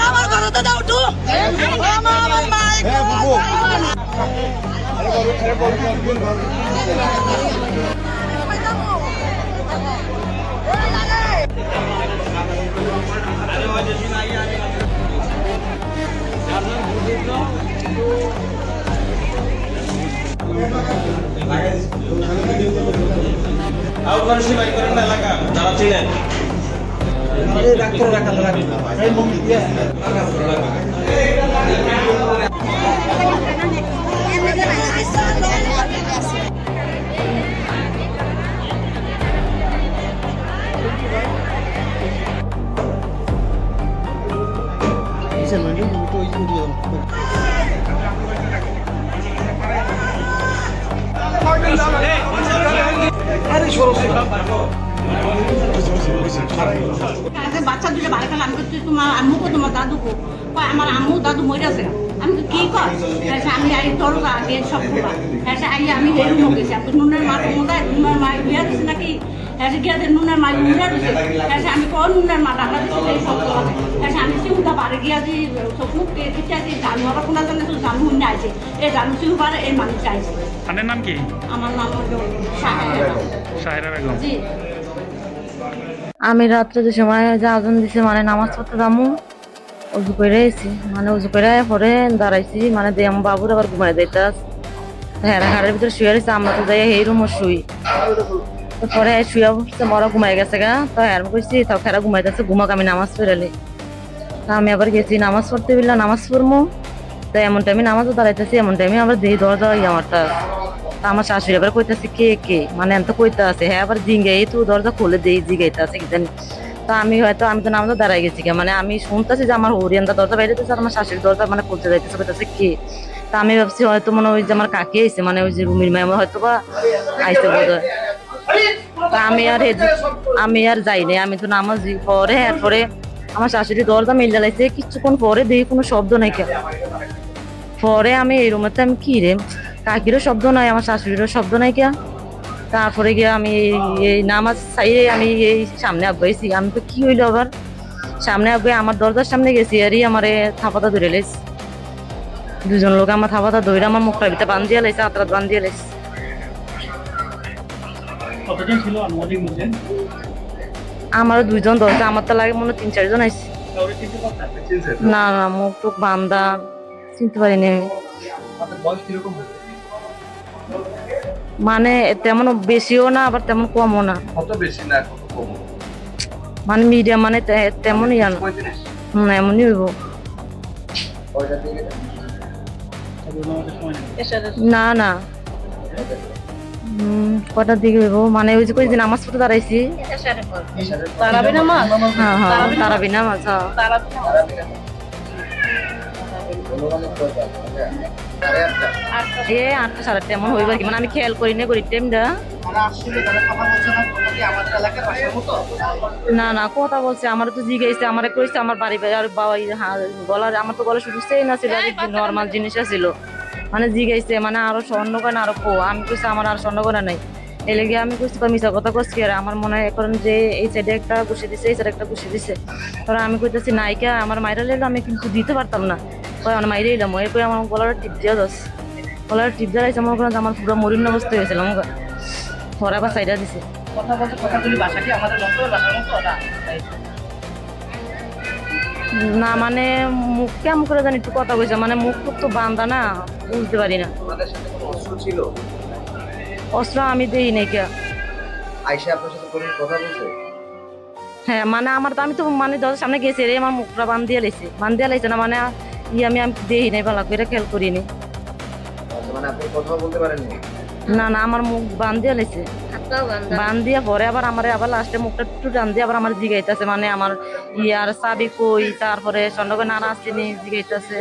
আমার ঘরে তো দাও তো আমার মাই আপনার সেবাই করেন না এলাকা যারা ছিলেন বাচ্চা দুটো বাড়ি খেলে আমি তোমার আম্মুকে তোমার দাদুকে আমার আম্মু দাদু মরে আছে আমি তো কি কর আমি আই তোর আগে সব আই আমি এরকম গেছি আপনি নুনের মা কোথায় নুনের মা বিয়া দিচ্ছে নাকি গিয়ে নুনের মা উড়া দিচ্ছে আমি কোন নুনের মা ডাকা দিচ্ছে এই সব আমি সিউটা পারে গিয়া যে চকুক দিচ্ছে জানুয়ারা কোনা জানে তো জানু হুন্না আছে এই জানু সিউ পারে এই মানুষ চাইছে আপনার নাম কি? আমার নাম হলো সাহেরা বেগম। জি আমি রাত্রে যে সময় যে আজান দিছে মানে নামাজ পড়তে যাবো উজু করে এসেছি মানে উজু করে পরে দাঁড়াইছি মানে দিয়ে আমার বাবুর আবার ঘুমাই দিতে হ্যাঁ ঘরের ভিতরে শুয়ে রয়েছে আমরা তো যাই এই রুমও শুই পরে শুয়ে বসছে মরা ঘুমাই গেছে গা তো হ্যাঁ করছি তাও খেরা ঘুমাইতেছে ঘুমাক আমি নামাজ পড়ালি তা আমি আবার গেছি নামাজ পড়তে বললাম নামাজ পড়বো তো এমন টাইমে নামাজও দাঁড়াইতেছি এমন টাইমে আবার দেই দরজা আমারটা আমার শাশুড়ি আবার কইতাছে কে কে মানে এত কইতে আছে হ্যাঁ আবার জিঙ্গাই তো দরজা খুলে দেই জিগাইতে আছে কি জানি তা আমি তো নামাজও দাঁড়াই গেছি মানে আমি শুনতেছি যে আমার হরিয়ানটা দরজা বাইরেতেছে আর আমার শাশুড়ির দরজা মানে খুলতে যাইতেছে কইতাছে কে তা আমি ভাবছি হয়তো মনে ওই যে আমার কাকি আইছে মানে ওই যে রুমির মেয়ে হয়তো বা আইসে বোধ হয় তা আমি আর যাইনি আমি তো নামাজি পরে এরপরে আমার শাশুড়ি দরজা মিল জ্বালাইছে কিছুক্ষণ পরে দেখি কোনো শব্দ নাই কেন পরে আমি এই রুমেতে আমি কি রে কাকিরও শব্দ নাই আমার শাশুড়িরও শব্দ নাই কে তারপরে গিয়ে আমি এই নামাজ চাইয়ে আমি এই সামনে আগাইছি আমি তো কি হইলো আবার সামনে আগাই আমার দরজার সামনে গেছি আরই আমার থাপাতা ধরে লাইছে দুজন লোক আমার থাপাতা ধরে আমার মুখটা ভিতরে বান্ধিয়া লাইছে হাতরাত বান্ধিয়া লাইছে কতজন ছিল আনুমানিক মধ্যে? আমারও দুইজন দরজা আমার তো লাগে মনে হয় 3-4 জন আইছে না না মুখ টুক বান্ধা চিনতে পারিনি আমি মানে তেমন বেশিও না আবার তেমন কমও না মানে মিডিয়াম মানে তেমনই না এমনই হইব না না কটার দিকে হইব মানে ওই যে কয়েকদিন নামাজ পড়তে দাঁড়াইছি হ্যাঁ হ্যাঁ তারাবি নামাজ হ্যাঁ 8:30 এমন হইব আর কি মানে আমি খেয়াল করি না করি টাইমটা না না কথা বলছে আমার তো জিজ্ঞাসা আমার কইছে আমার বাড়ি আর বাবা গলার আমার তো গলা শুধু সেই না ছিল নর্মাল জিনিস ছিল মানে জিজ্ঞাসা মানে আরো স্বর্ণ করে না আরো আমি কইছি আমার আর স্বর্ণ করে নাই এই লেগে আমি কইছি মিশা কথা কইছি আর আমার মনে হয় এখন যে এই সাইডে একটা বসে দিছে এই সাইডে একটা বসে দিছে তোরা আমি কইতেছি নাইকা আমার মাইরা লেলো আমি কিন্তু দিতে পারতাম না আমার মাইরে এলাম এরপরে আমার গলার টিপ দিয়া দোষ গলার টিপ দেওয়াইছে মনে করেন আমার পুরো মরিন্ন অবস্থা হয়েছিল আমাকে পরে আবার সাইডা দিছে না মানে মুখ কেমন করে জানি একটু কথা কইছে মানে মুখ টুক তো বান্ধা না বুঝতে পারি না অস্ত্র আমি দেই নাই কে হ্যাঁ মানে আমার তো আমি তো মানে দরজার সামনে গেছি রে আমার মুখটা বান্ধিয়া লাইছে না মানে আমি দেই নাই ভালো করে খেয়াল করিনি না না আমার মুখ বান্ধিয়া লাইছে বান্ধিয়া পরে আবার আমার আবার লাস্টে মুখটা একটু টান দিয়ে আবার আমার জিগাইতেছে মানে আমার ইয়ার চাবি কই তারপরে চন্দ্রকে নানা আসছিনি জিগাইতেছে